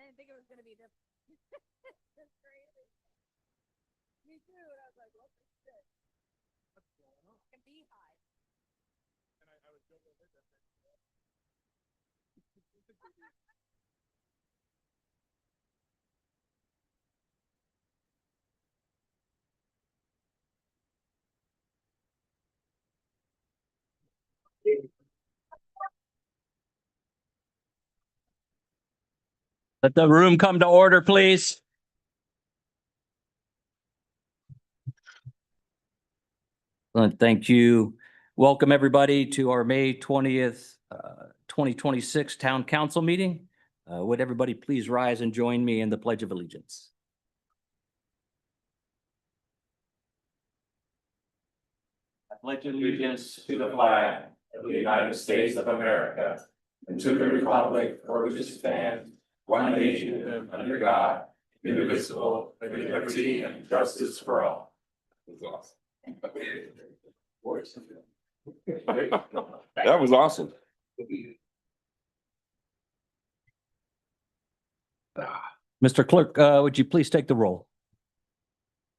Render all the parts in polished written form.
didn't think it was going to be different. That's crazy. Me too. And I was like, what the shit? What's going on? Like a beehive. And I was joking with that. Let the room come to order, please. Thank you. Welcome, everybody, to our May 20th, 2026 Town Council meeting. Would everybody please rise and join me in the Pledge of Allegiance? I pledge allegiance to the flag of the United States of America and to the republic for which it stands, one nation under God, indivisible, with liberty and justice for all. That was awesome. Mr. Clerk, would you please take the roll?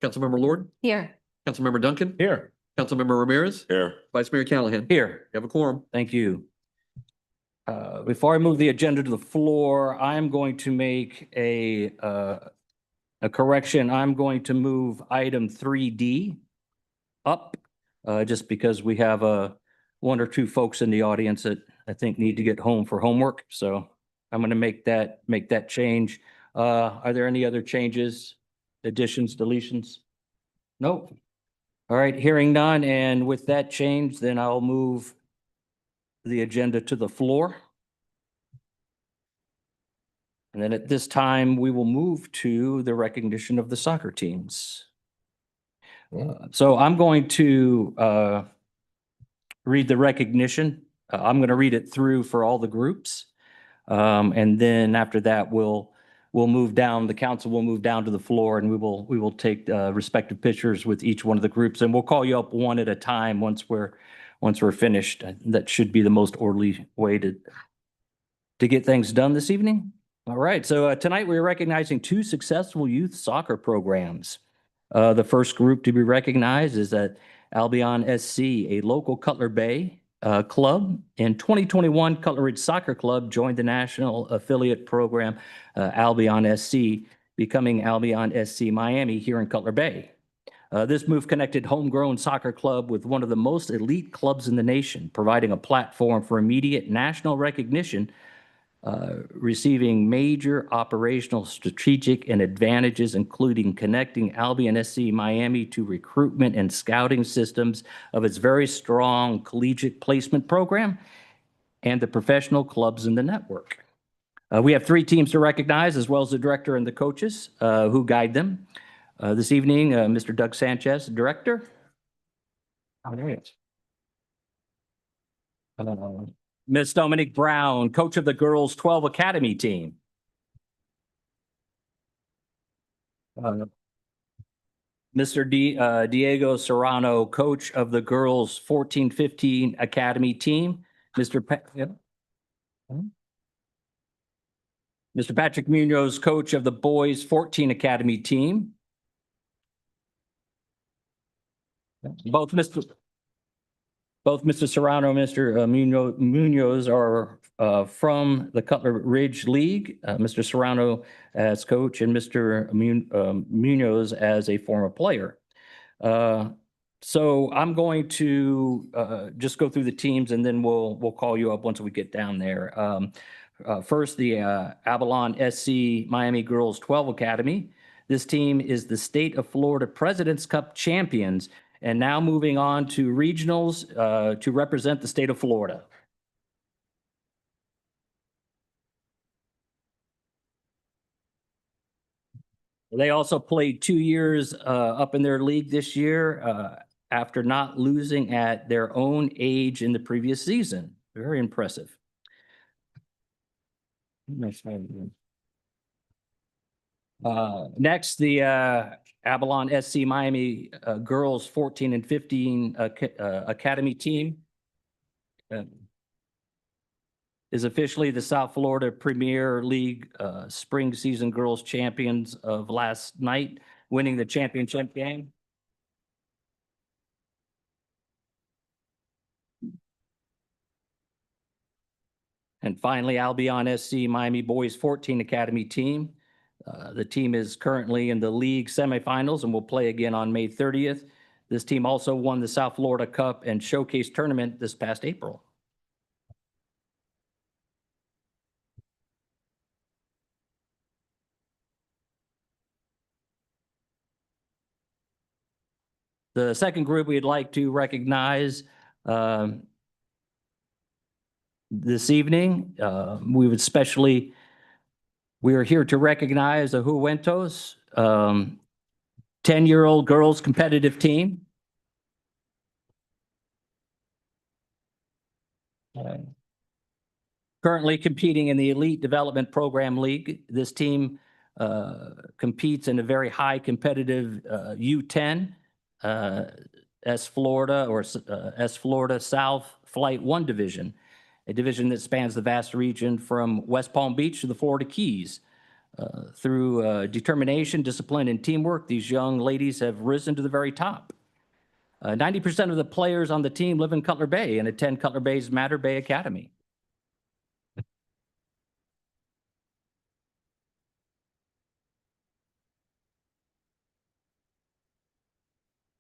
Councilmember Lord, Here. Councilmember Duncan, Here. Councilmember Ramirez, Here. Vice Mayor Callahan. Here. You have a quorum. Thank you. Before I move the agenda to the floor, I'm going to make a correction. I'm going to move item 3D up, just because we have one or two folks in the audience that I think need to get home for homework. So I'm going to make that change. Are there any other changes, additions, deletions? Nope. All right, hearing none. And with that change, then I'll move the agenda to the floor. And then at this time, we will move to the recognition of the soccer teams. So I'm going to read the recognition. I'm going to read it through for all the groups. And then after that, we'll move down, the council will move down to the floor, and we will take respective pictures with each one of the groups, and we'll call you up one at a time once we're finished. That should be the most orderly way to get things done this evening. All right, so tonight we're recognizing two successful youth soccer programs. The first group to be recognized is at Albion SC, a local Cutler Bay club. In 2021, Cutler Ridge Soccer Club joined the national affiliate program, Albion SC, becoming Albion SC Miami here in Cutler Bay. This move connected homegrown soccer club with one of the most elite clubs in the nation, providing a platform for immediate national recognition, receiving major operational, strategic, and advantages, including connecting Albion SC Miami to recruitment and scouting systems of its very strong collegiate placement program and the professional clubs in the network. We have three teams to recognize, as well as the director and the coaches who guide them. This evening, Mr. Doug Sanchez, director. All right. Ms. Dominique Brown, coach of the girls 12 Academy team. Mr. Diego Serrano, coach of the girls 14-15 Academy team. Mr. Patrick Munoz, coach of the boys 14 Academy team. Both Mr. Serrano and Mr. Munoz are from the Cutler Ridge League. Mr. Serrano as coach and Mr. Munoz as a former player. So I'm going to just go through the teams, and then we'll call you up once we get down there. First, the Avalon SC Miami Girls 12 Academy. This team is the State of Florida President's Cup champions, and now moving on to regionals to represent the state of Florida. They also played 2 years up in their league this year after not losing at their own age in the previous season. Very impressive. Next, the Avalon SC Miami girls 14 and 15 academy team. is officially the South Florida Premier League spring season girls champions of last night, winning the championship game. And finally, Albion SC Miami Boys 14 Academy team. The team is currently in the league semifinals and will play again on May 30th. This team also won the South Florida Cup and Showcase Tournament this past April. The second group we'd like to recognize this evening, we are here to recognize the Juventus 10-year-old girls competitive team. Currently competing in the Elite Development Program League. This team competes in a very high competitive U10 S Florida South Flight 1 division, a division that spans the vast region from West Palm Beach to the Florida Keys. Through determination, discipline, and teamwork, these young ladies have risen to the very top. 90% of the players on the team live in Cutler Bay and attend Cutler Bay's Mater Bay Academy.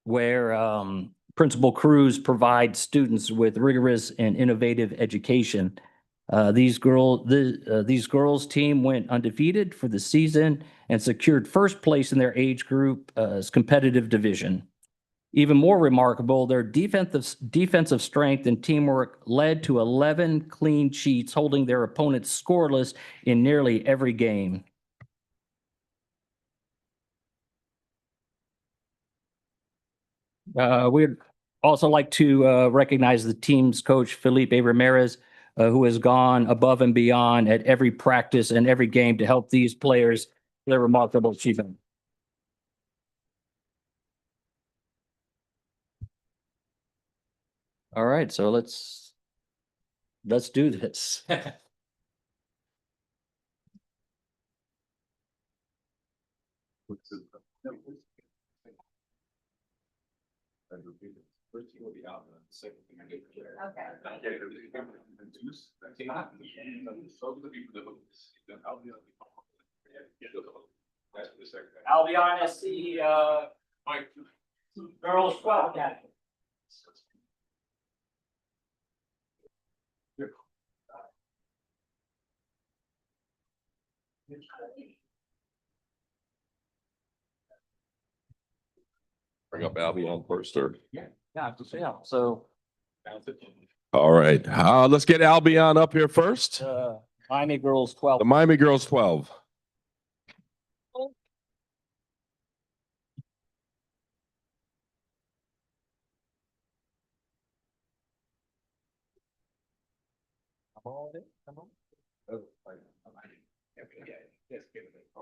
Where Principal Cruz provides students with rigorous and innovative education. These girls team went undefeated for the season and secured first place in their age group as competitive division. Even more remarkable, their defensive strength and teamwork led to 11 clean sheets, holding their opponents scoreless in nearly every game. We'd also like to recognize the team's coach, Felipe Ramirez, who has gone above and beyond at every practice and every game to help these players their remarkable achievement. All right, so let's do this. First thing will be out, the second thing I get. Albion SC girls 12 Academy. Bring up Albion first, or? Yeah, so All right, let's get Albion up here first. Miami girls 12. The Miami girls 12. All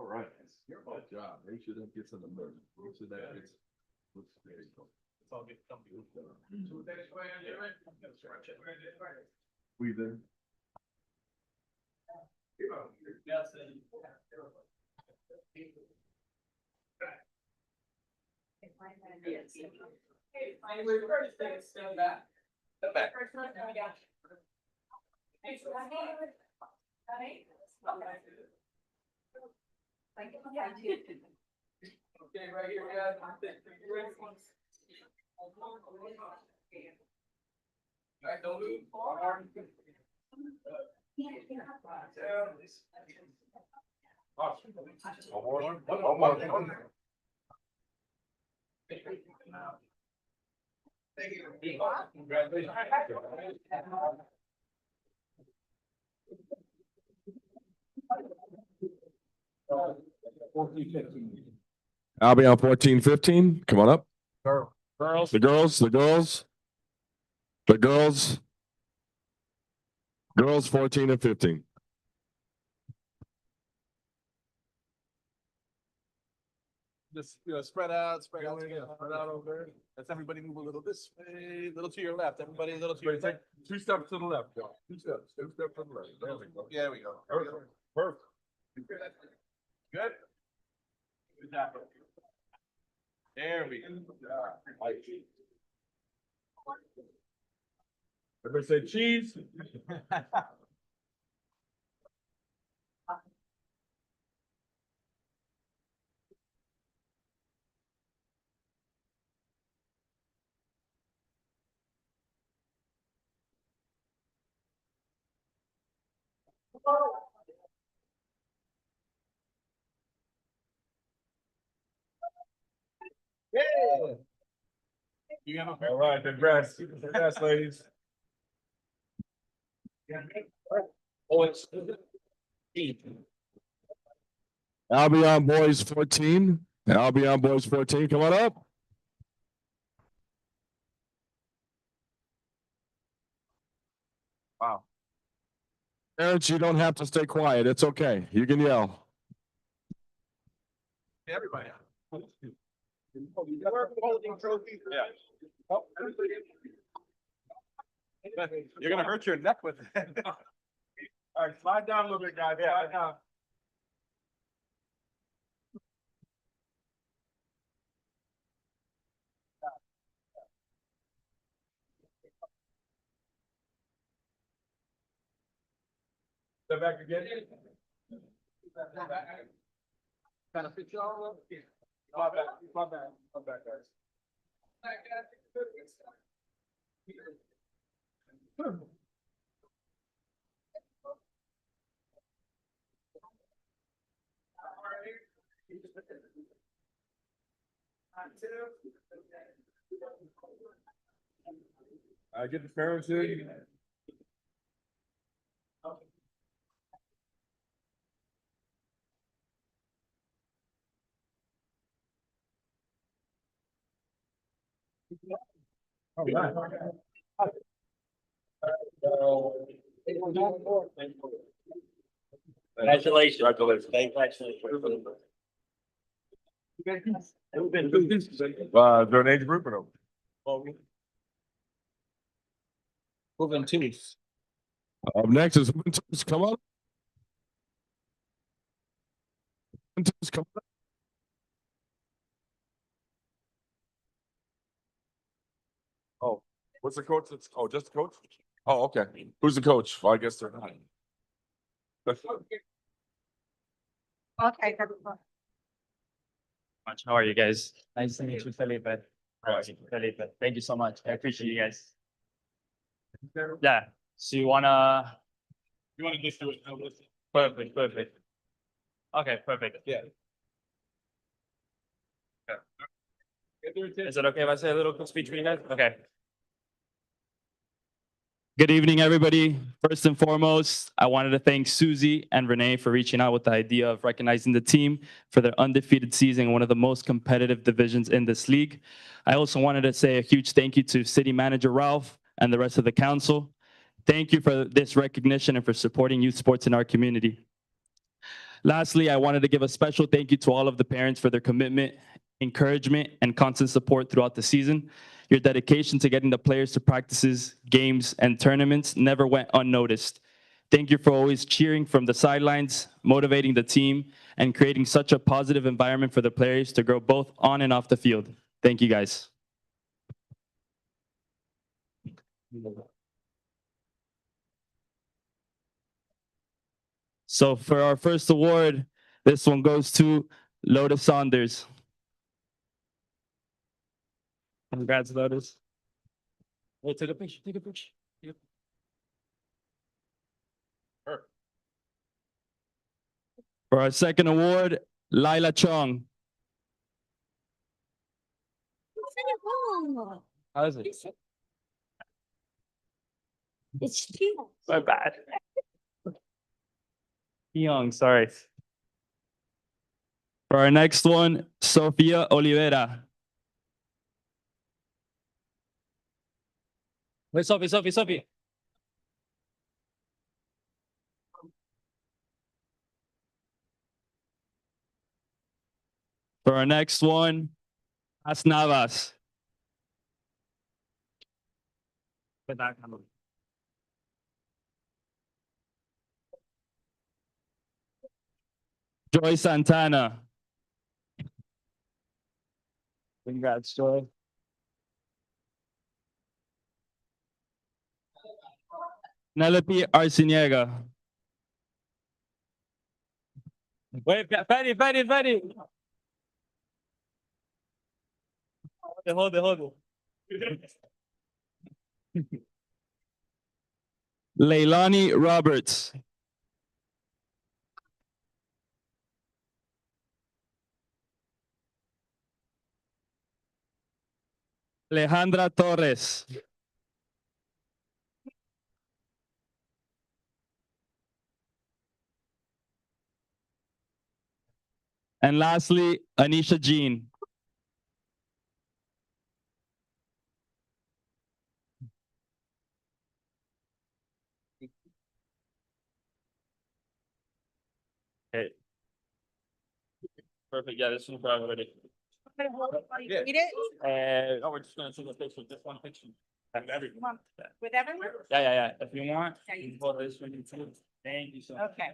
right. Good job. Make sure that gets in the middle. Make sure that gets. There you go. It's all get comfy. We then. Okay, right here, guys. Alright, don't move. Thank you. Congratulations. Albion 14-15. Come on up. Girls. The girls. Girls 14 and 15. . Just, spread out, spread out over there. Let's everybody move a little this way, a little to your left, everybody a little to your left. 2 steps to the left, Joe. 2 steps to the left. There we go. Yeah, we go. Perfect. Good. Good job. There we go. Everybody say cheese. All right, congrats. Congrats, ladies. Albion boys 14. Albion boys 14. Come on up. Wow. Parents, you don't have to stay quiet. It's okay. You can yell. Everybody. We're holding trophies. Yeah. Oh. You're gonna hurt your neck with it. All right, slide down a little bit, guys. Slide down. Step back again. Kind of fit y'all up. My back, guys. Get the parents in. All right. Congratulations. They're an age group or no? Moving two. Up next is come on. Come on. Oh, what's the coach? Oh, just the coach? Oh, okay. Who's the coach? Well, I guess they're not. Okay. How are you guys? Nice to meet you, Felipe. Felipe, thank you so much. I appreciate you guys. Yeah, so you wanna just do it? perfect. Okay, perfect. Yeah. Is it okay if I say a little quick speech for you guys? Okay. Good evening, everybody. First and foremost, I wanted to thank Susie and Renee for reaching out with the idea of recognizing the team for their undefeated season in one of the most competitive divisions in this league. I also wanted to say a huge thank you to City Manager Ralph and the rest of the council. Thank you for this recognition and for supporting youth sports in our community. Lastly, I wanted to give a special thank you to all of the parents for their commitment, encouragement, and constant support throughout the season. Your dedication to getting the players to practices, games, and tournaments never went unnoticed. Thank you for always cheering from the sidelines, motivating the team, and creating such a positive environment for the players to grow both on and off the field. Thank you, guys. So for our first award, this one goes to Lotus Saunders. Congrats, Lotus. Hey, take a picture, take a picture. Yep. For our second award, Lila Chong. How is it? It's cute. My bad. Young, sorry. For our next one, Sofia Oliveira. Wait, Sophie. For our next one, As Navas. Joy Santana. Congrats, Joy. Nelope Arciniega. Wait, Fanny. Hold it. Leilani Roberts. Alejandra Torres. And lastly, Anisha Jean. Okay. Perfect. Yeah, this is for everybody. Yeah. Read it Oh, we're just gonna see the picture, just one picture. And everyone. with everyone? Yeah. If you want. Yeah, you- you can photo this one too. Thank you so much. Okay.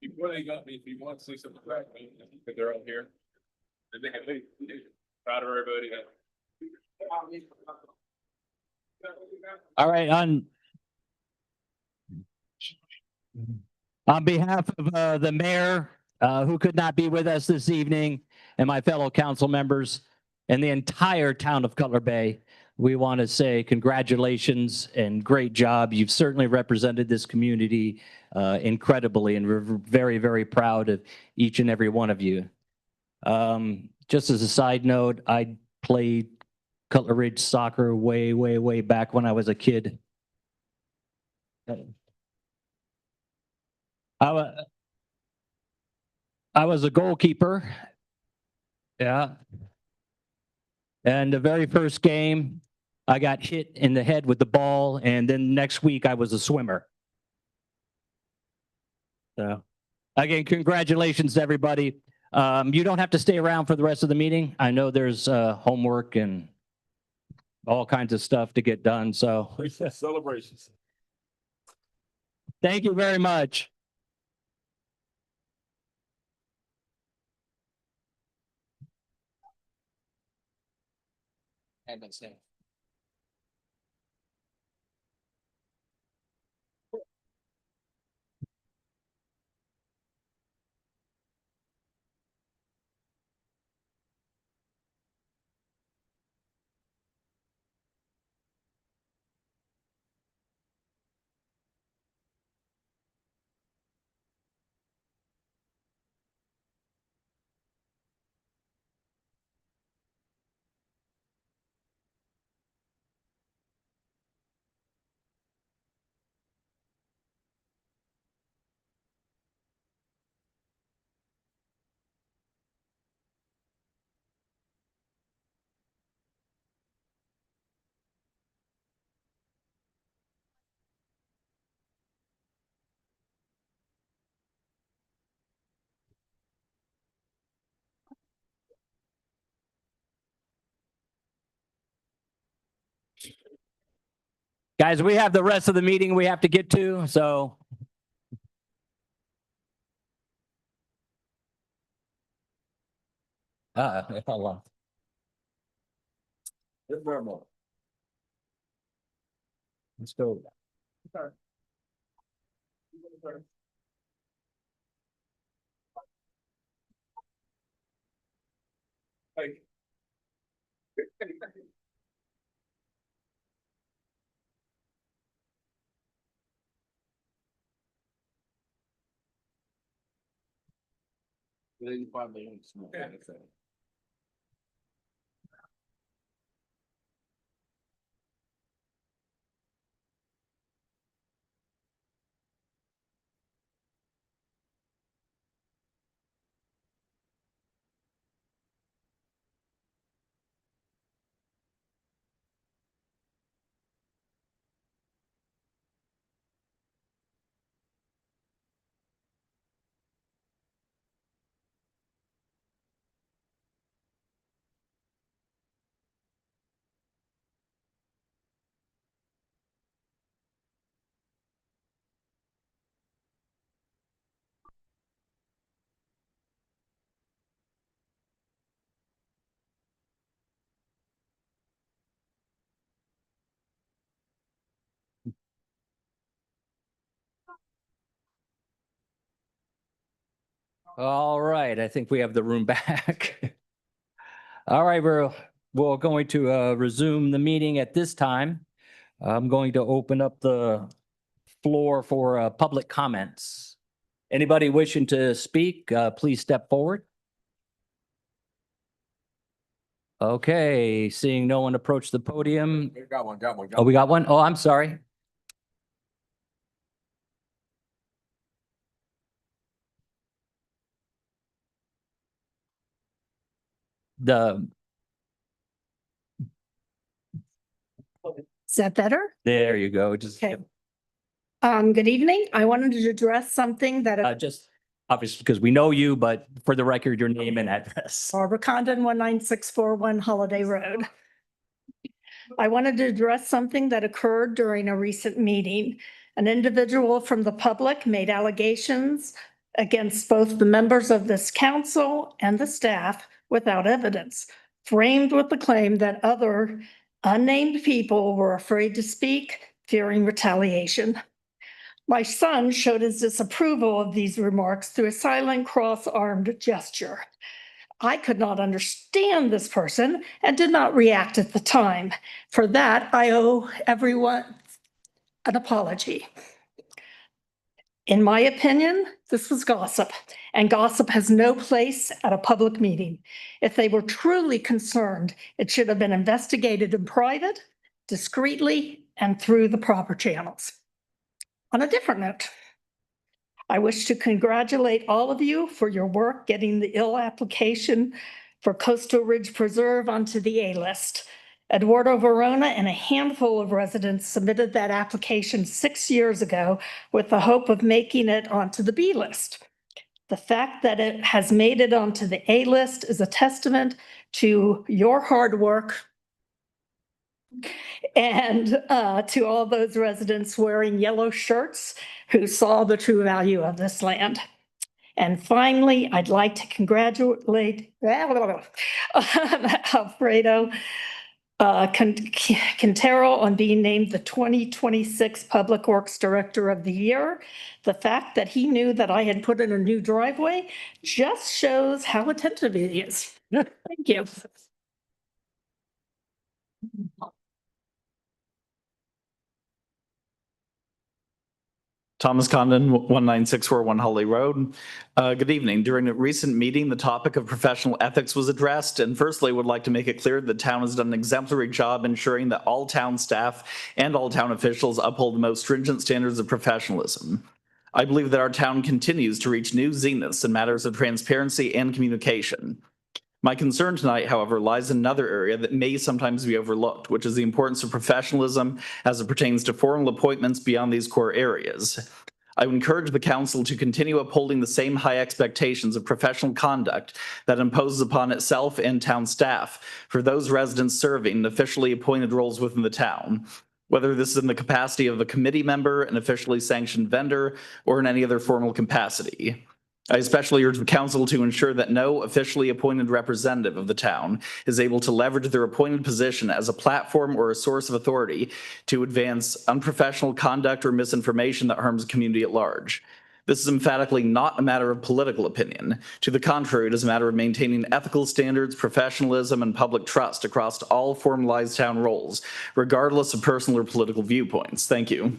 Before they got me, if you want to say something back, because they're all here. They proud of everybody. All right, on behalf of the mayor, who could not be with us this evening, and my fellow council members and the entire town of Cutler Bay, we want to say congratulations and great job. You've certainly represented this community incredibly, and we're very, very proud of each and every one of you. Just as a side note, I played Cutler Ridge soccer way back when I was a kid. I was a goalkeeper. Yeah. And the very first game, I got hit in the head with the ball, and then next week I was a swimmer. So, again, congratulations to everybody. You don't have to stay around for the rest of the meeting. I know there's homework and all kinds of stuff to get done. So, Celebrations. thank you very much. Guys, we have the rest of the meeting we have to get to, so. Hold on. Let's go. All right, I think we have the room back. All right, we're going to resume the meeting at this time. I'm going to open up the floor for public comments. Anybody wishing to speak, please step forward. Okay, seeing no one approach the podium. Got one. Oh, we got one? Oh, I'm sorry. The, Is that better? there you go. Just, Okay. Good evening. I wanted to address something that just obviously because we know you, but for the record, your name and address. Barbara Condon, 19641 Holiday Road. I wanted to address something that occurred during a recent meeting. An individual from the public made allegations against both the members of this council and the staff without evidence, framed with the claim that other unnamed people were afraid to speak, fearing retaliation. My son showed his disapproval of these remarks through a silent cross-armed gesture. I could not understand this person and did not react at the time. For that, I owe everyone an apology. In my opinion, this was gossip, and gossip has no place at a public meeting. If they were truly concerned, it should have been investigated in private, discreetly, and through the proper channels. On a different note, I wish to congratulate all of you for your work getting the ill application for Coastal Ridge Preserve onto the A list. Eduardo Verona and a handful of residents submitted that application 6 years ago with the hope of making it onto the B list. The fact that it has made it onto the A list is a testament to your hard work and to all those residents wearing yellow shirts who saw the true value of this land. And finally, I'd like to congratulate Alfredo Quintero on being named the 2026 Public Works Director of the Year. The fact that he knew that I had put in a new driveway just shows how attentive he is. Thank you. Thomas Condon, 19641 Holly Road. Good evening. During a recent meeting, the topic of professional ethics was addressed, and firstly, would like to make it clear the town has done an exemplary job ensuring that all town staff and all town officials uphold the most stringent standards of professionalism. I believe that our town continues to reach new zeniths in matters of transparency and communication. My concern tonight, however, lies in another area that may sometimes be overlooked, which is the importance of professionalism as it pertains to formal appointments beyond these core areas. I would encourage the council to continue upholding the same high expectations of professional conduct that imposes upon itself and town staff for those residents serving in officially appointed roles within the town. whether this is in the capacity of a committee member, an officially sanctioned vendor, or in any other formal capacity. I especially urge the council to ensure that no officially appointed representative of the town is able to leverage their appointed position as a platform or a source of authority to advance unprofessional conduct or misinformation that harms the community at large. This is emphatically not a matter of political opinion. To the contrary, it is a matter of maintaining ethical standards, professionalism, and public trust across all formalized town roles, regardless of personal or political viewpoints. Thank you.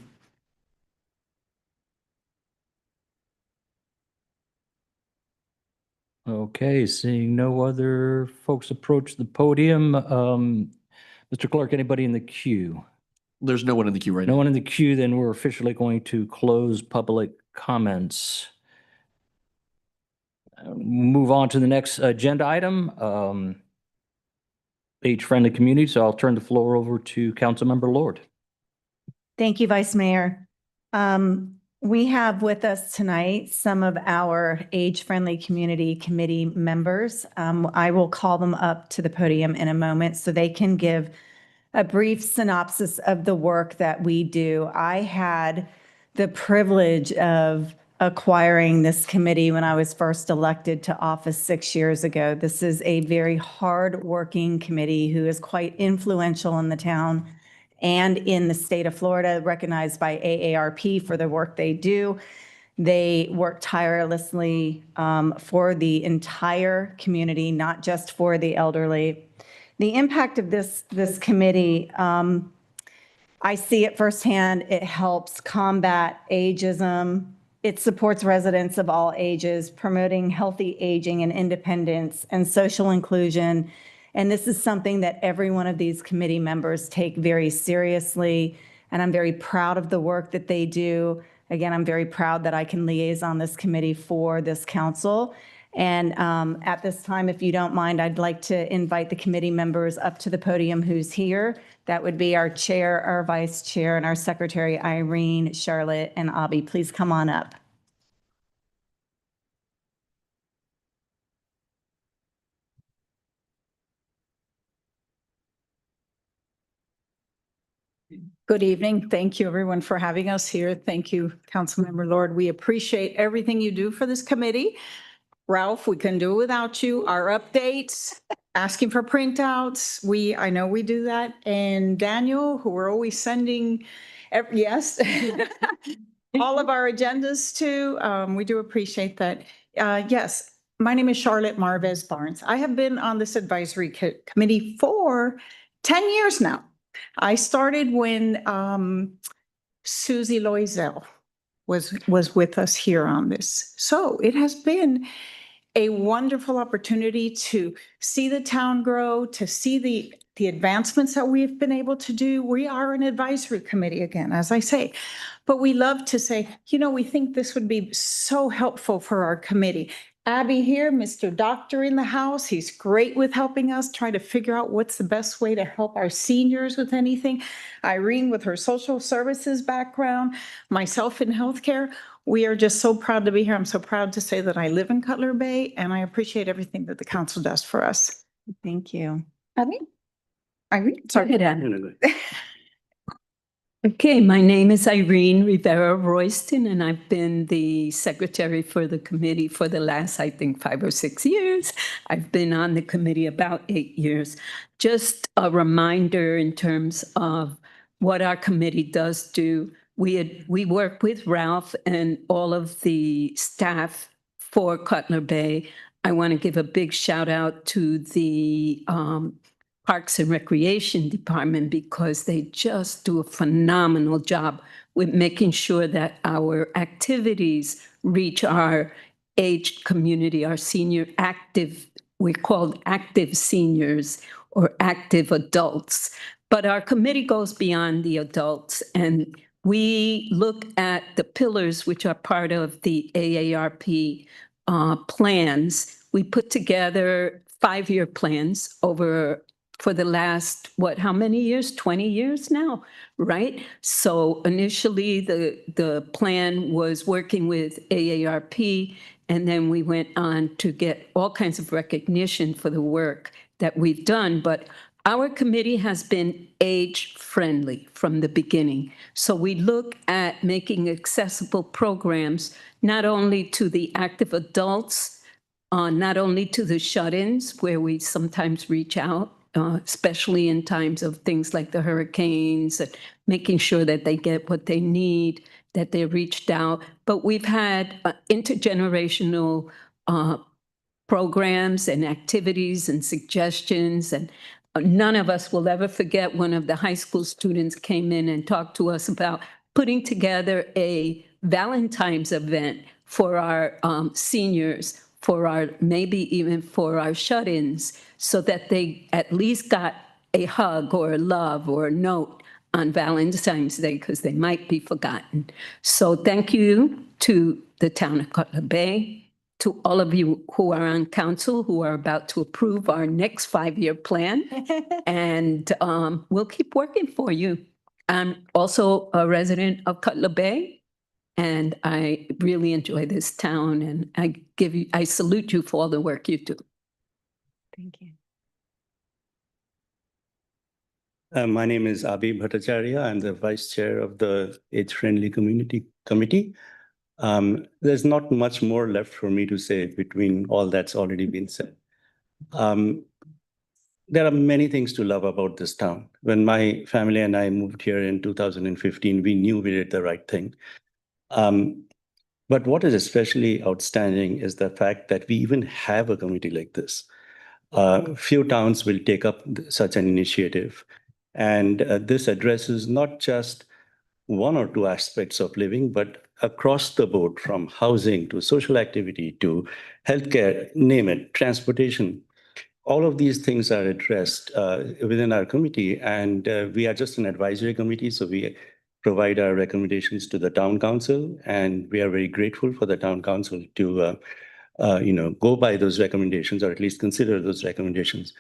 Okay, seeing no other folks approach the podium. Mr. Clerk, anybody in the queue? There's no one in the queue right No now. one in the queue, then we're officially going to close public comments. Move on to the next agenda item, age-friendly community. So I'll turn the floor over to Councilmember Lord. Thank you, Vice Mayor. We have with us tonight some of our age-friendly community committee members. I will call them up to the podium in a moment so they can give a brief synopsis of the work that we do. I had the privilege of acquiring this committee when I was first elected to office 6 years ago. This is a very hard-working committee who is quite influential in the town and in the state of Florida, recognized by AARP for the work they do. They work tirelessly for the entire community, not just for the elderly. The impact of this committee, I see it firsthand. It helps combat ageism. It supports residents of all ages, promoting healthy aging and independence and social inclusion. And this is something that every one of these committee members take very seriously. And I'm very proud of the work that they do. Again, I'm very proud that I can liaise on this committee for this council. And at this time, if you don't mind, I'd like to invite the committee members up to the podium who's here. That would be our chair, our vice chair, and our secretary, Irene, Charlotte, and Abby. Please come on up. Good evening. Thank you, everyone, for having us here. Thank you, Councilmember Lord. We appreciate everything you do for this committee. Ralph, we couldn't do it without you. Our updates, asking for printouts. I know we do that. And Daniel, who we're always sending, yes, all of our agendas to. We do appreciate that. Yes, my name is Charlotte Marvez Barnes. I have been on this advisory committee for 10 years now. I started when Susie Loisel was with us here on this. So it has been a wonderful opportunity to see the town grow, to see the advancements that we've been able to do. We are an advisory committee again, as I say, but we love to say, we think this would be so helpful for our committee. Abby here, Mr. Doctor in the house. He's great with helping us try to figure out what's the best way to help our seniors with anything. Irene with her social services background, myself in healthcare. We are just so proud to be here. I'm so proud to say that I live in Cutler Bay and I appreciate everything that the council does for us. Thank you. Irene, sorry. Okay, my name is Irene Rivera Royston, and I've been the secretary for the committee for the last, I think, 5 or 6 years. I've been on the committee about 8 years. Just a reminder in terms of what our committee does do. We work with Ralph and all of the staff for Cutler Bay. I want to give a big shout out to the Parks and Recreation Department because they just do a phenomenal job with making sure that our activities reach our aged community, our senior active, we're called active seniors or active adults. But our committee goes beyond the adults and we look at the pillars which are part of the AARP plans. We put together 5-year plans for the last, how many years? 20 years now, right? So initially the plan was working with AARP, and then we went on to get all kinds of recognition for the work that we've done. But Our committee has been age-friendly from the beginning. So we look at making accessible programs not only to the active adults, not only to the shut-ins, where we sometimes reach out, especially in times of things like the hurricanes, and making sure that they get what they need, that they're reached out. But we've had intergenerational programs and activities and suggestions. And none of us will ever forget one of the high school students came in and talked to us about putting together a Valentine's event for our seniors, for our, maybe even for our shut-ins, so that they at least got a hug or a love or a note on Valentine's Day, because they might be forgotten. So thank you to the town of Cutler Bay, to all of you who are on council, who are about to approve our next 5-year plan. And we'll keep working for you. I'm also a resident of Cutler Bay, and I really enjoy this town, and I salute you for all the work you do. Thank you. My name is Abhi Bhattacharya. I'm the Vice Chair of the Age Friendly Community Committee. There's not much more left for me to say between all that's already been said. There are many things to love about this town. When my family and I moved here in 2015, we knew we did the right thing. But what is especially outstanding is the fact that we even have a committee like this. Few towns will take up such an initiative. And this addresses not just one or two aspects of living, but across the board, from housing to social activity to healthcare, name it, transportation. All of these things are addressed within our committee, and we are just an advisory committee, so we provide our recommendations to the town council, and we are very grateful for the town council to go by those recommendations, or at least consider those recommendations.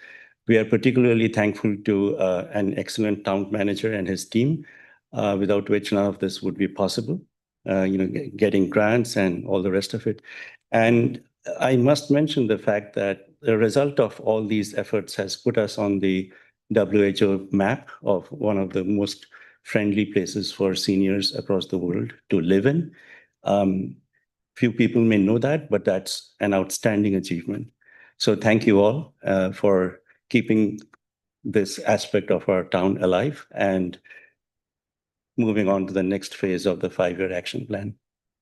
We are particularly thankful to an excellent town manager and his team, without which none of this would be possible, getting grants and all the rest of it. And I must mention the fact that the result of all these efforts has put us on the WHO map of one of the most friendly places for seniors across the world to live in. Few people may know that, but that's an outstanding achievement. So thank you all for keeping this aspect of our town alive and moving on to the next phase of the 5-year action plan.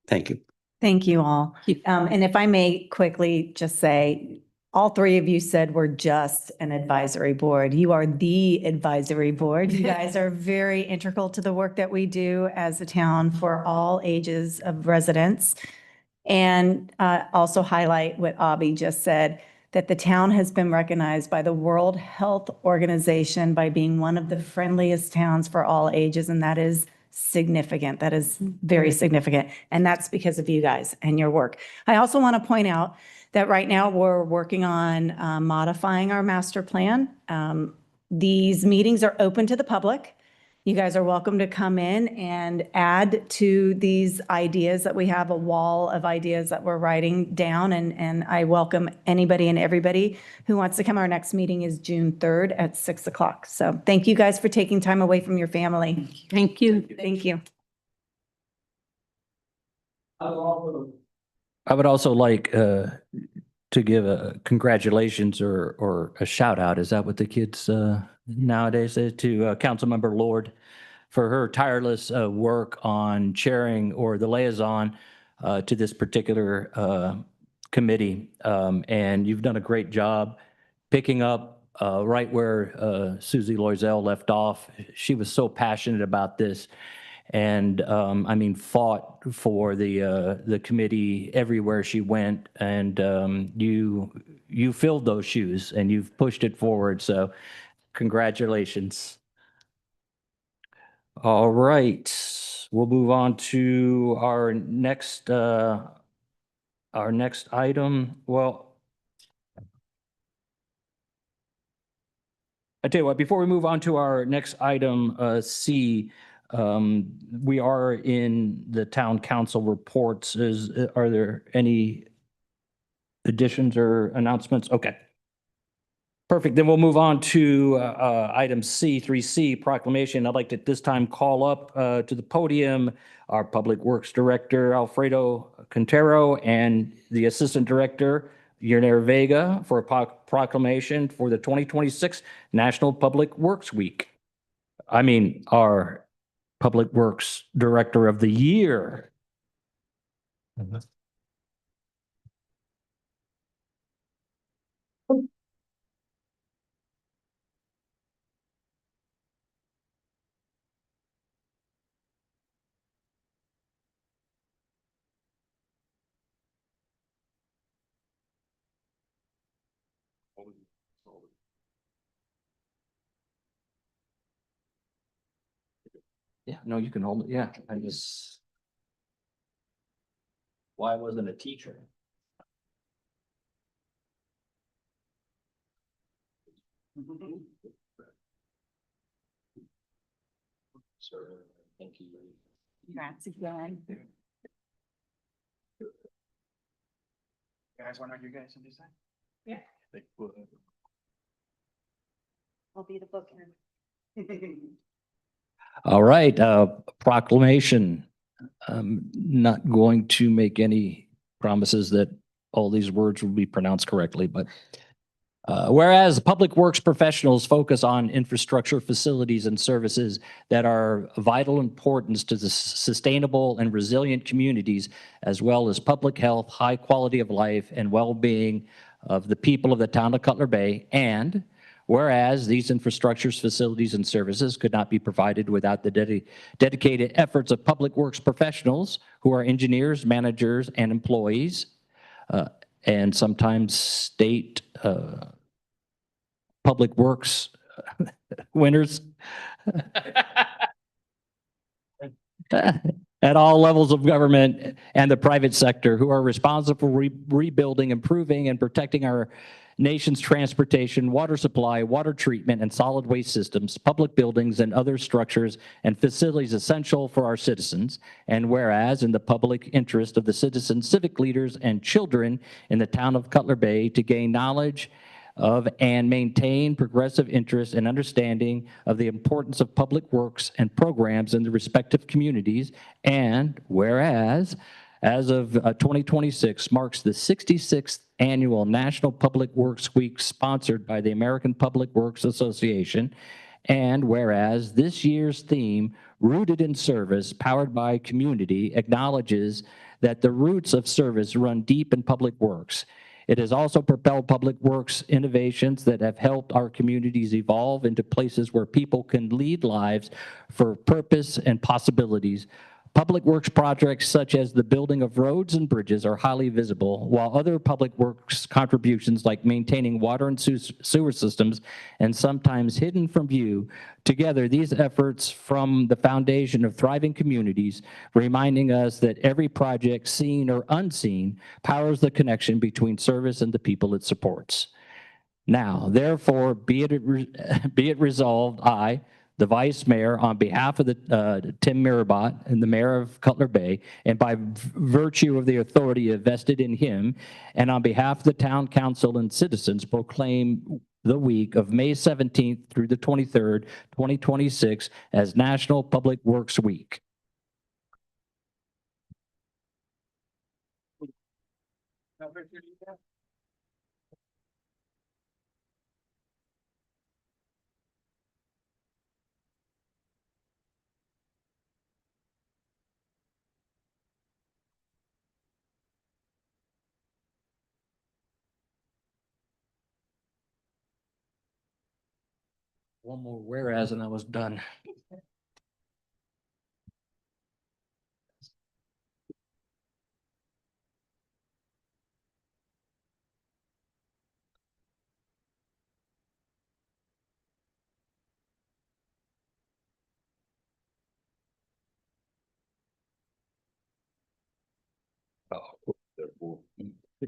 Thank you. Thank you all. And if I may quickly just say, all three of you said we're just an advisory board. You are the advisory board. You guys are very integral to the work that we do as a town for all ages of residents. And also highlight what Abhi just said, that the town has been recognized by the World Health Organization by being one of the friendliest towns for all ages, and that is significant. That is very significant. And that's because of you guys and your work. I also want to point out that right now we're working on modifying our master plan. These meetings are open to the public. You guys are welcome to come in and add to these ideas that we have, a wall of ideas that we're writing down. And I welcome anybody and everybody who wants to come. Our next meeting is June 3rd at 6 o'clock. So thank you guys for taking time away from your family. Thank you. Thank you. I would also like to give a congratulations or a shout out. Is that what the kids nowadays say? To Councilmember Lord for her tireless work on chairing or the liaison to this particular committee. And you've done a great job picking up right where Susie Loisel left off. She was so passionate about this. And I mean, fought for the committee everywhere she went, and you filled those shoes and you've pushed it forward. So, congratulations. All right, we'll move on to our next item. Well, I tell you what, before we move on to our next item, C, we are in the town council reports. Are there any additions or announcements? Okay. Perfect. Then we'll move on to item C, 3C, proclamation. I'd like to at this time call up to the podium our Public Works Director, Alfredo Quintero, and the Assistant Director, Yerner Vega, for a proclamation for the 2026 National Public Works Week. I mean, our Public Works Director of the Year. Yeah, no, you can hold it. Yeah, I just. Why wasn't a teacher? Sir, thank you. Congrats again. Guys, why not you guys on this side? Yeah. I'll be the bookend. All right, proclamation. I'm not going to make any promises that all these words will be pronounced correctly, but whereas public works professionals focus on infrastructure, facilities, and services that are of vital importance to the sustainable and resilient communities, as well as public health, high quality of life, and well-being of the people of the town of Cutler Bay, and whereas these infrastructures, facilities, and services could not be provided without the dedicated efforts of public works professionals who are engineers, managers, and employees, and sometimes state public works winners at all levels of government and the private sector who are responsible for rebuilding, improving, and protecting our nation's transportation, water supply, water treatment, and solid waste systems, public buildings, and other structures and facilities essential for our citizens. And whereas in the public interest of the citizens, civic leaders, and children in the town of Cutler Bay to gain knowledge of and maintain progressive interest and understanding of the importance of public works and programs in the respective communities. And whereas as of 2026 marks the 66th annual National Public Works Week sponsored by the American Public Works Association. And whereas this year's theme, Rooted in Service, Powered by Community, acknowledges that the roots of service run deep in public works. It has also propelled public works innovations that have helped our communities evolve into places where people can lead lives for purpose and possibilities. Public works projects such as the building of roads and bridges are highly visible, while other public works contributions like maintaining water and sewer systems and sometimes hidden from view. Together, these efforts from the foundation of thriving communities, reminding us that every project, seen or unseen, powers the connection between service and the people it supports. Now, therefore, be it resolved, I, the Vice Mayor, on behalf of the Tim Mirabot and the Mayor of Cutler Bay, and by virtue of the authority vested in him, and on behalf of the Town Council and citizens, proclaim the week of May 17th through the 23rd, 2026 as National Public Works Week. One more whereas and I was done.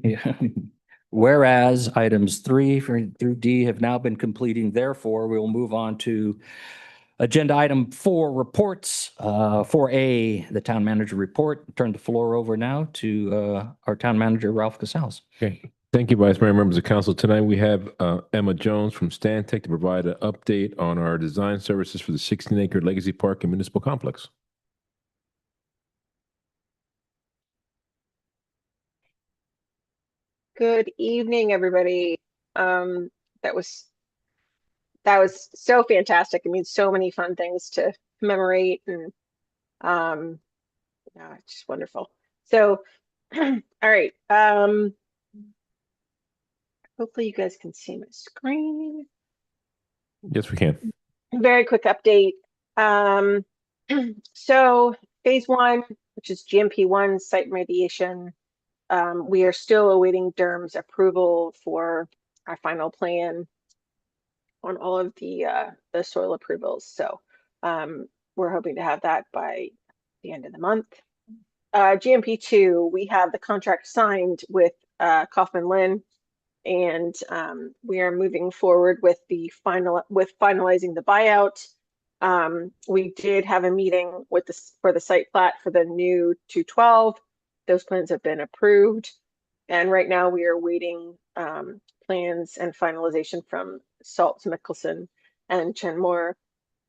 Yeah. Whereas items 3 through D have now been completing, therefore we'll move on to agenda item 4, reports. 4A, the town manager report. Turn the floor over now to our town manager, Ralph Casals. Okay, Thank you, Vice Mayor, members of council. Tonight we have Emma Jones from Stantec to provide an update on our design services for the 16-acre Legacy Park and Municipal Complex. Good evening, everybody. That was so fantastic. I mean, so many fun things to commemorate, and yeah, it's just wonderful. So, all right. Hopefully you guys can see my screen. Yes, we can. Very quick update. So phase 1, which is GMP1 site remediation, we are still awaiting DERM's approval for our final plan on all of the soil approvals. So we're hoping to have that by the end of the month. GMP2, we have the contract signed with Kaufman Lynn, and we are moving forward with finalizing the buyout. We did have a meeting with for the site plat for the new 212. Those plans have been approved, and right now we are waiting plans and finalization from Salt Mickelson and Chenmore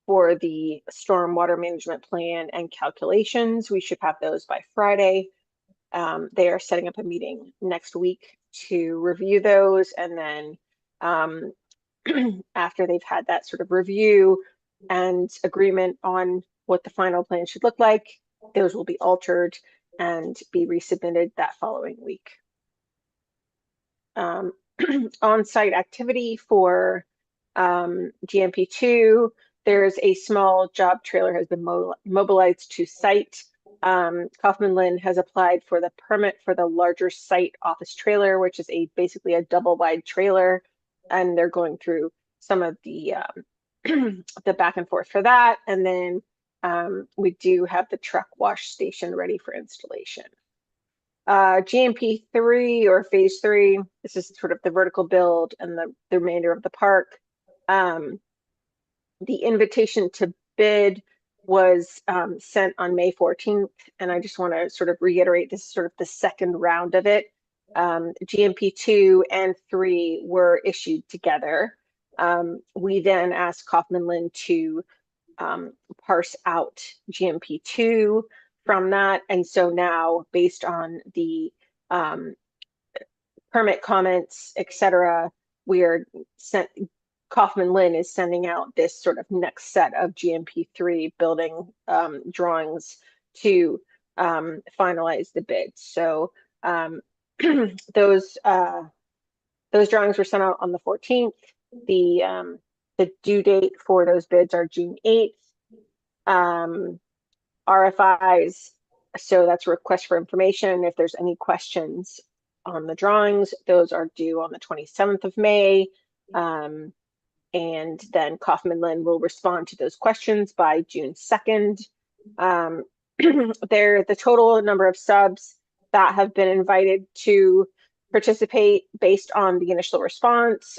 for the stormwater management plan and calculations. We should have those by Friday. They are setting up a meeting next week to review those, and then after they've had that sort of review and agreement on what the final plan should look like, those will be altered and be resubmitted that following week. On-site activity for GMP2, there's a small job trailer has been mobilized to site. Kaufman Lynn has applied for the permit for the larger site office trailer, which is basically a double wide trailer, and they're going through some of the the back and forth for that. And then we do have the truck wash station ready for installation. GMP3 or phase 3, this is sort of the vertical build and the remainder of the park. The invitation to bid was sent on May 14th, and I just want to sort of reiterate, this is sort of the second round of it. GMP2 and 3 were issued together. We then asked Kaufman Lynn to parse out GMP2 from that, and so now, based on the permit comments, etc., we are Kaufman Lynn is sending out this sort of next set of GMP3 building drawings to finalize the bid. So those drawings were sent out on the 14th. The due date for those bids are June 8th. RFIs, so that's a request for information. If there's any questions on the drawings, those are due on the 27th of May. And then Kaufman Lynn will respond to those questions by June 2nd. The total number of subs that have been invited to participate based on the initial response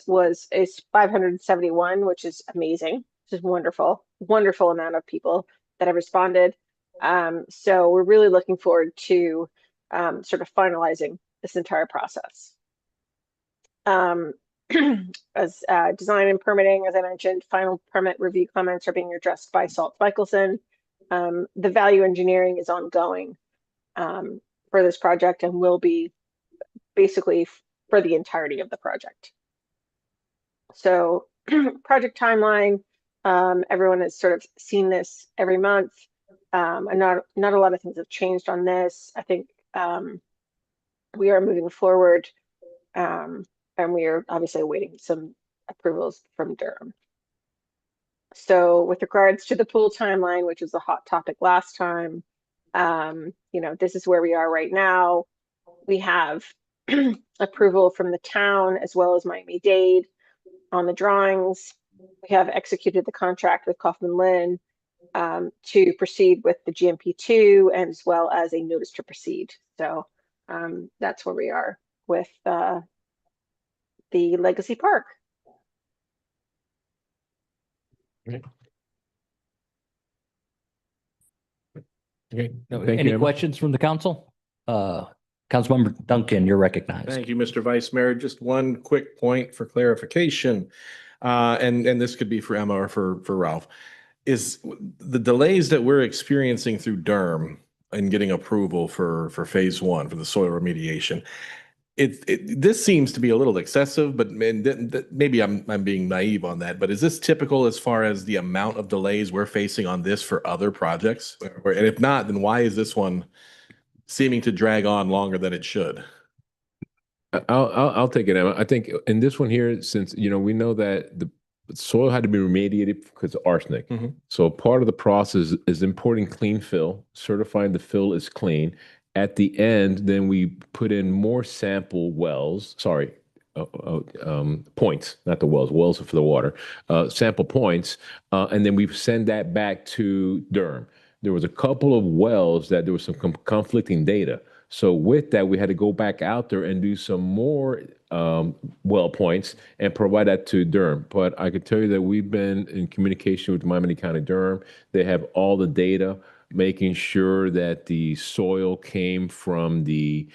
is 571, which is amazing. Which is wonderful amount of people that have responded. So we're really looking forward to sort of finalizing this entire process. As design and permitting, as I mentioned, final permit review comments are being addressed by Salt Mickelson. The value engineering is ongoing for this project and will be basically for the entirety of the project. So project timeline, everyone has sort of seen this every month. And not a lot of things have changed on this. I think we are moving forward, and we are obviously awaiting some approvals from Durham. So with regards to the pool timeline, which was a hot topic last time, this is where we are right now. We have approval from the town as well as Miami-Dade on the drawings. We have executed the contract with Kaufman Lynn to proceed with the GMP2 and as well as a notice to proceed. So that's where we are with the Legacy Park. Okay. Okay. Any questions from the council? Councilmember Duncan, you're recognized. Thank you, Mr. Vice Mayor. Just one quick point for clarification, and this could be for Emma or for Ralph. Is the delays that we're experiencing through DERM and getting approval for phase one for the soil remediation? This seems to be a little excessive, but maybe I'm being naive on that. But is this typical as far as the amount of delays we're facing on this for other projects? And if not, then why is this one seeming to drag on longer than it should? I'll take it, Emma. I think in this one here, since we know that the soil had to be remediated because of arsenic. Mhm. So part of the process is importing clean fill, certifying the fill is clean. At the end, then we put in more sample wells. Sorry, points, not the wells. Wells are for the water. Sample points, and then we send that back to DERM. There was a couple of wells that there was some conflicting data. So with that, we had to go back out there and do some more well points and provide that to DERM. But I could tell you that we've been in communication with Miami County DERM. They have all the data, making sure that the soil came from the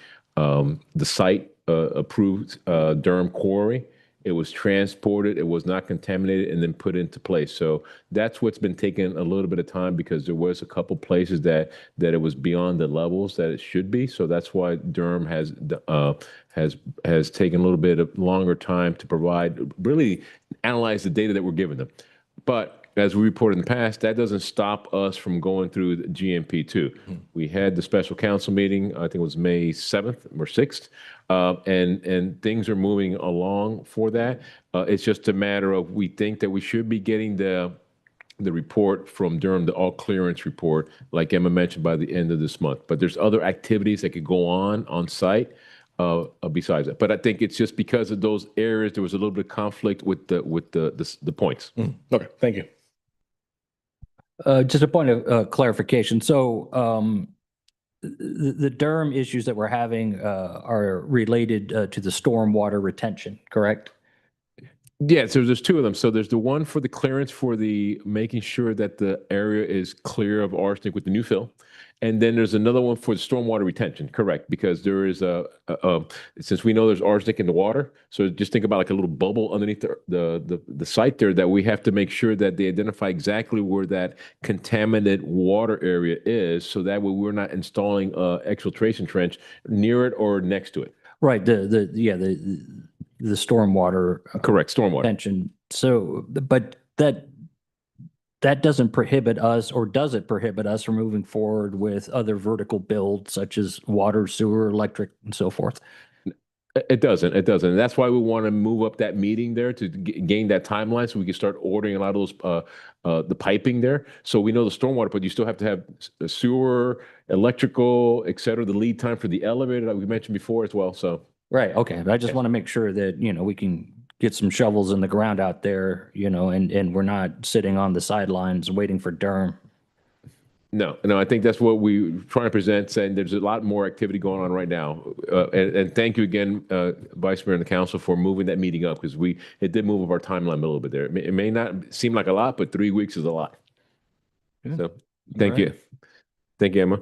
site approved DERM quarry. It was transported, it was not contaminated, and then put into place. So that's what's been taking a little bit of time because there was a couple places that it was beyond the levels that it should be. So that's why DERM has taken a little bit of longer time to really analyze the data that we're giving them. But as we reported in the past, that doesn't stop us from going through the GMP2. Mm-hmm. We had the special council meeting, I think it was May 7th or 6th, and things are moving along for that. It's just a matter of we think that we should be getting the report from Durham, the all clearance report, like Emma mentioned, by the end of this month. But there's other activities that could go on site besides that. But I think it's just because of those areas, there was a little bit of conflict with the points. Okay, thank you. Just a point of clarification. So the DERM issues that we're having are related to the stormwater retention, correct? Yeah, so there's two of them. So there's the one for the clearance for the making sure that the area is clear of arsenic with the new fill. And then there's another one for the stormwater retention, correct? Because there is since we know there's arsenic in the water, so just think about like a little bubble underneath the site there that we have to make sure that they identify exactly where that contaminated water area is, so that way we're not installing a exfiltration trench near it or next to it. Right. The stormwater. Correct, stormwater retention. So, but that doesn't prohibit us, or does it prohibit us from moving forward with other vertical builds such as water, sewer, electric, and so forth? It doesn't. And that's why we want to move up that meeting there to gain that timeline so we can start ordering a lot of those, the piping there. So we know the stormwater, but you still have to have sewer, electrical, et cetera, the lead time for the elevator that we mentioned before as well. So. Right. Okay. I just want to make sure that, we can get some shovels in the ground out there, and we're not sitting on the sidelines waiting for DERM. No, I think that's what we try to present, saying there's a lot more activity going on right now. And thank you again, Vice Mayor and the council, for moving that meeting up, because it did move up our timeline a little bit there. It may not seem like a lot, but 3 weeks is a lot. Good. So thank you. Thank you, Emma.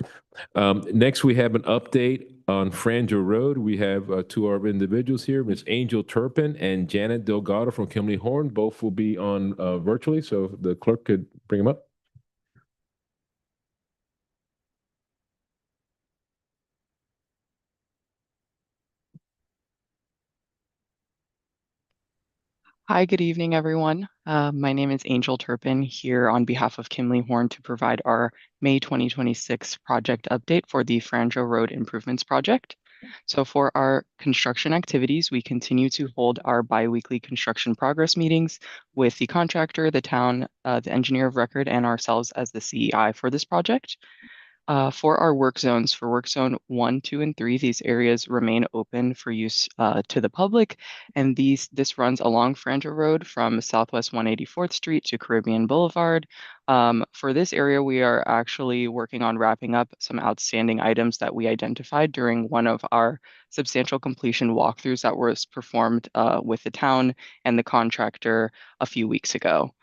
Next, we have an update on Franjo Road. We have two of our individuals here, Ms. Angel Turpin and Janet Delgado from Kimley-Horn. Both will be on virtually, so if the clerk could bring them up. Hi, good evening, everyone. My name is Angel Turpin here on behalf of Kimley-Horn to provide our May 2026 project update for the Franjo Road Improvements Project. So for our construction activities, we continue to hold our biweekly construction progress meetings with the contractor, the town, the engineer of record, and ourselves as the CEI for this project. For our work zones, for work zone 1, 2, and 3, these areas remain open for use to the public, and this runs along Franjo Road from Southwest 184th Street to Caribbean Boulevard. For this area, we are actually working on wrapping up some outstanding items that we identified during one of our substantial completion walkthroughs that was performed with the town and the contractor a few weeks ago.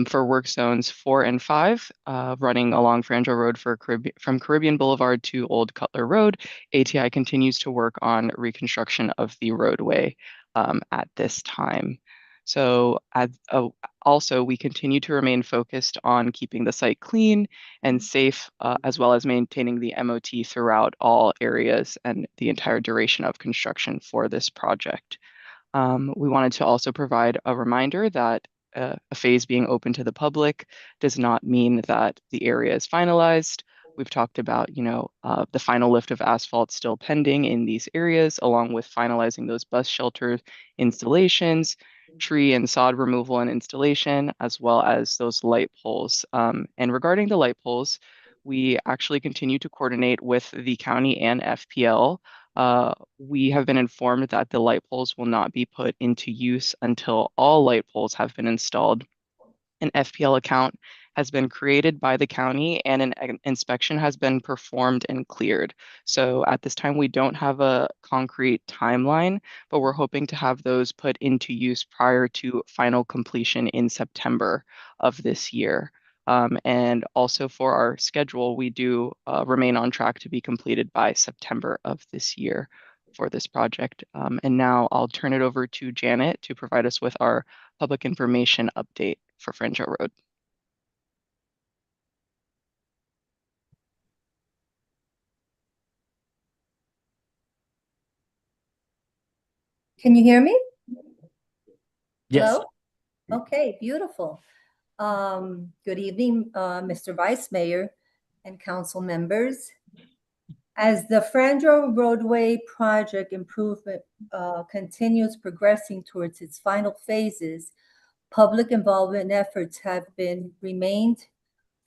for work zones 4 and 5, running along Franjo Road from Caribbean Boulevard to Old Cutler Road. ATI continues to work on reconstruction of the roadway at this time. So also, we continue to remain focused on keeping the site clean and safe, as well as maintaining the MOT throughout all areas and the entire duration of construction for this project. We wanted to also provide a reminder that a phase being open to the public does not mean that the area is finalized. We've talked about, the final lift of asphalt still pending in these areas, along with finalizing those bus shelter installations, tree and sod removal and installation, as well as those light poles. And regarding the light poles, we actually continue to coordinate with the county and FPL. We have been informed that the light poles will not be put into use until all light poles have been installed. An FPL account has been created by the county and an inspection has been performed and cleared. So at this time, we don't have a concrete timeline, but we're hoping to have those put into use prior to final completion in September of this year. And also for our schedule, we do remain on track to be completed by September of this year for this project. And now I'll turn it over to Janet to provide us with our public information update for Franjo Road. Can you hear me? Yes. Hello? Okay, beautiful. Good evening, Mr. Vice Mayor and council members. As the Franjo roadway project improvement continues progressing towards its final phases, public involvement efforts have remained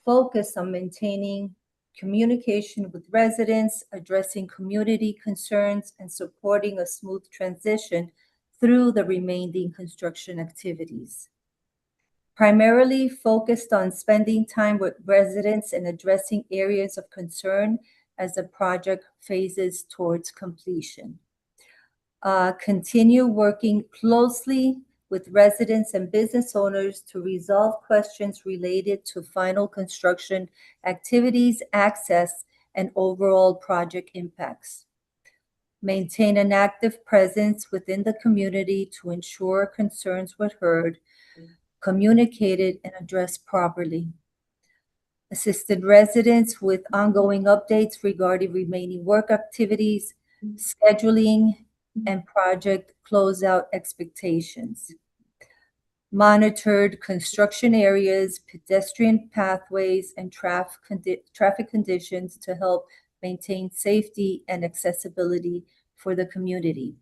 focused on maintaining communication with residents, addressing community concerns, and supporting a smooth transition through the remaining construction activities. Primarily focused on spending time with residents and addressing areas of concern as the project phases towards completion. Continue working closely with residents and business owners to resolve questions related to final construction activities, access, and overall project impacts. Maintain an active presence within the community to ensure concerns were heard, communicated, and addressed properly. Assisted residents with ongoing updates regarding remaining work activities, scheduling, and project closeout expectations. Monitored construction areas, pedestrian pathways, and traffic conditions to help maintain safety and accessibility for the community.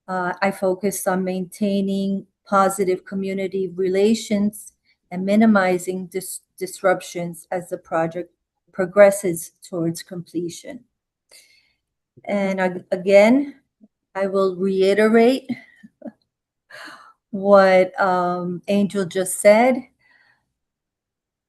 I focused on maintaining positive community relations and minimizing disruptions as the project progresses towards completion. And again, I will reiterate what Angel just said.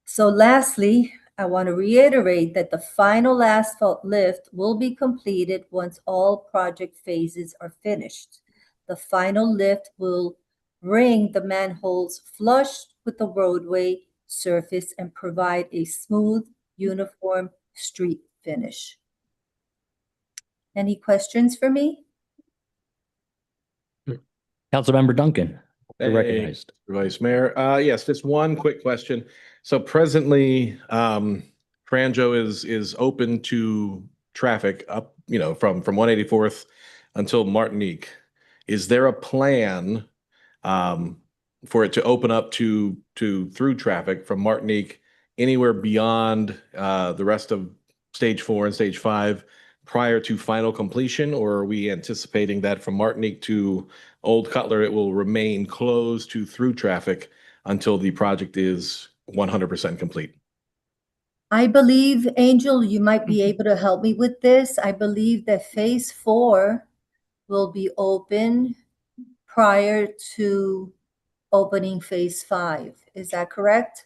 So lastly, I want to reiterate that the final asphalt lift will be completed once all project phases are finished. The final lift will bring the manholes flush with the roadway surface and provide a smooth, uniform street finish. Any questions for me? Councilmember Duncan, you're Hey, recognized. Vice Mayor. Yes, just one quick question. So presently, Franjo is open to traffic up, from 184th until Martinique. Is there a plan for it to open up to through traffic from Martinique anywhere beyond the rest of stage 4 and stage 5 prior to final completion, or are we anticipating that from Martinique to Old Cutler it will remain closed to through traffic until the project is 100% complete? I believe, Angel, you might be able to help me with this. I believe that phase 4 will be open prior to opening phase 5. Is that correct?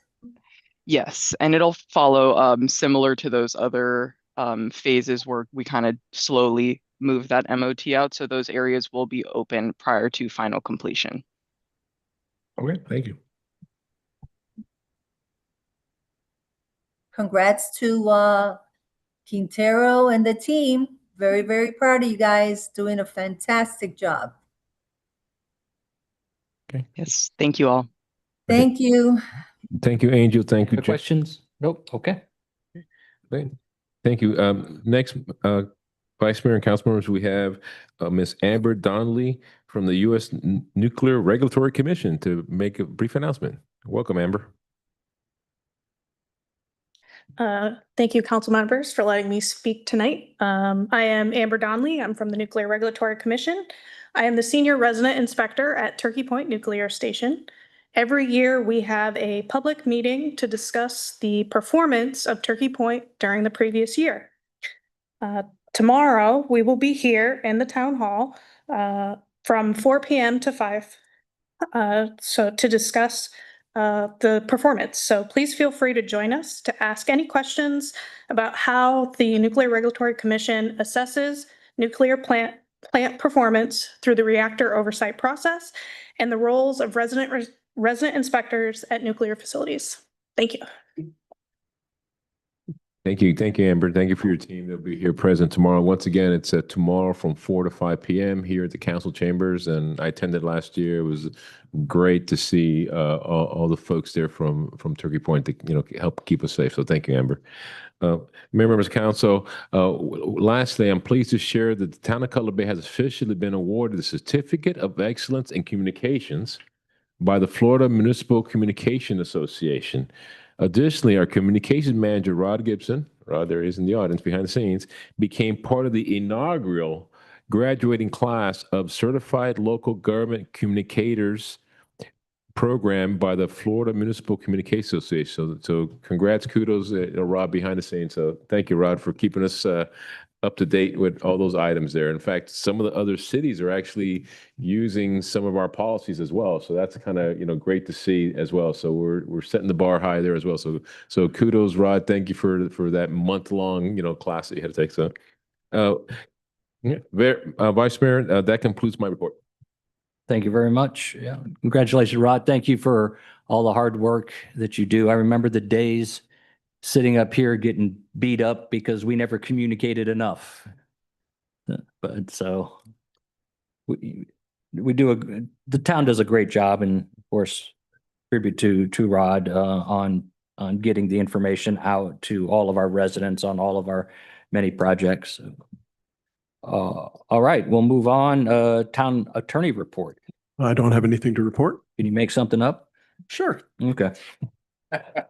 Yes, and it'll follow similar to those other phases where we kind of slowly move that MOT out. So those areas will be open prior to final completion. Okay, thank you. congrats to Quintero and the team. Very, very proud of you guys, doing a fantastic job. Yes, thank you all. Thank you. Thank you, Angel. Thank you, Other questions? Nope. Okay. Great. Thank you. Next, Vice Mayor and council members, we have Ms. Amber Donnelly from the U.S. Nuclear Regulatory Commission to make a brief announcement. Welcome, Amber. Thank you, council members, for letting me speak tonight. I am Amber Donnelly. I'm from the Nuclear Regulatory Commission. I am the Senior Resident Inspector at Turkey Point Nuclear Station. Every year, we have a public meeting to discuss the performance of Turkey Point during the previous year. Tomorrow, we will be here in the town hall from 4 p.m. to 5 so to discuss the performance. So please feel free to join us to ask any questions about how the Nuclear Regulatory Commission assesses nuclear plant performance through the reactor oversight process and the roles of resident inspectors at nuclear facilities. Thank you. Thank you. Thank you, Amber. Thank you for your team. They'll be here present tomorrow. Once again, it's tomorrow from 4 to 5 p.m. here at the council chambers. And I attended last year. It was great to see all the folks there from Turkey Point to help keep us safe. So thank you, Amber. Members of council, lastly, I'm pleased to share that the town of Cutler Bay has officially been awarded the Certificate of Excellence in Communications by the Florida Municipal Communication Association. Additionally, our communications manager, Rod Gibson, Rod, there he is in the audience behind the scenes, became part of the inaugural graduating class of Certified Local Government Communicators program by the Florida Municipal Communication Association. So congrats, kudos, Rod, behind the scenes. So thank you, Rod, for keeping us up to date with all those items there. In fact, some of the other cities are actually using some of our policies as well. So that's kind of, great to see as well. So we're setting the bar high there as well. So kudos, Rod. Thank you for that month-long, class that you had to take. So, Vice Mayor, that concludes my report. Thank you very much. Yeah. Congratulations, Rod. Thank you for all the hard work that you do. I remember the days sitting up here getting beat up because we never communicated enough. But so the town does a great job, and of course, tribute to Rod on getting the information out to all of our residents on all of our many projects. All right, we'll move on. Town attorney report. I don't have anything to report. Can you make something up? Sure. Okay.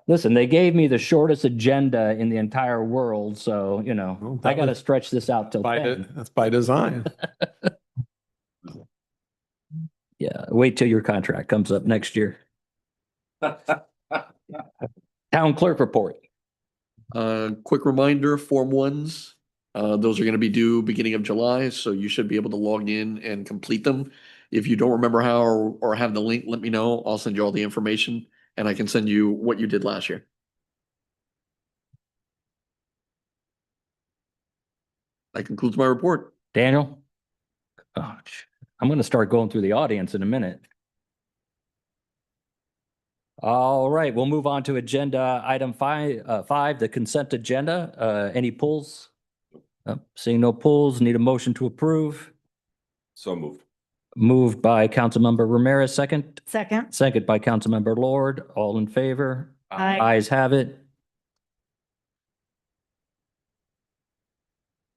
Listen, they gave me the shortest agenda in the entire world, so, I got to stretch this out till 10. That's by design. Yeah, wait till your contract comes up next year. Town clerk report. Quick reminder, Form 1s. Those are going to be due beginning of July, so you should be able to log in and complete them. If you don't remember how or have the link, let me know. I'll send you all the information, and I can send you what you did last year. That concludes my report. Daniel? Gosh, I'm going to start going through the audience in a minute. All right, we'll move on to agenda item 5, the consent agenda. Any pulls? Seeing no pulls, need a motion to approve. So moved. Moved by Councilmember Ramirez, second. Second. Second by Councilmember Lord. All in favor? Aye. Ayes have it.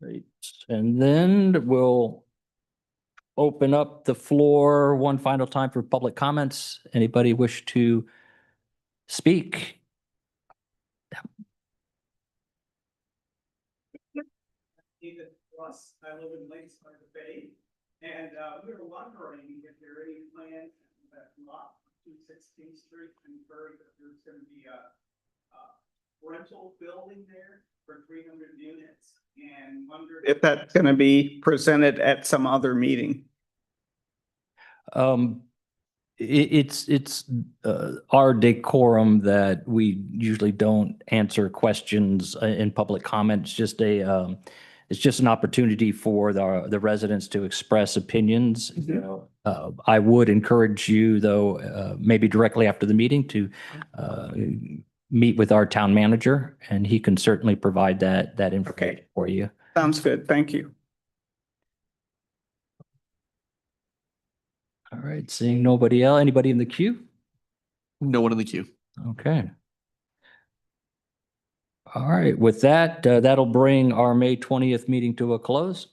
Great. And then we'll open up the floor one final time for public comments. Anybody wish to speak? I live in Lakes by the Bay, and we were wondering if there are any plans that lot 216th Street conferred that there's going to be a rental building there for 300 units, and wondered if that's going to be presented at some other meeting. It's our decorum that we usually don't answer questions in public comment. It's just an opportunity for the residents to express opinions. I would encourage you, though, maybe directly after the meeting to meet with our town manager, and he can certainly provide that information for you. Sounds good. Thank you. All right, seeing nobody else, anybody in the queue? No one in the queue. Okay. All right, with that, that'll bring our May 20th meeting to a close.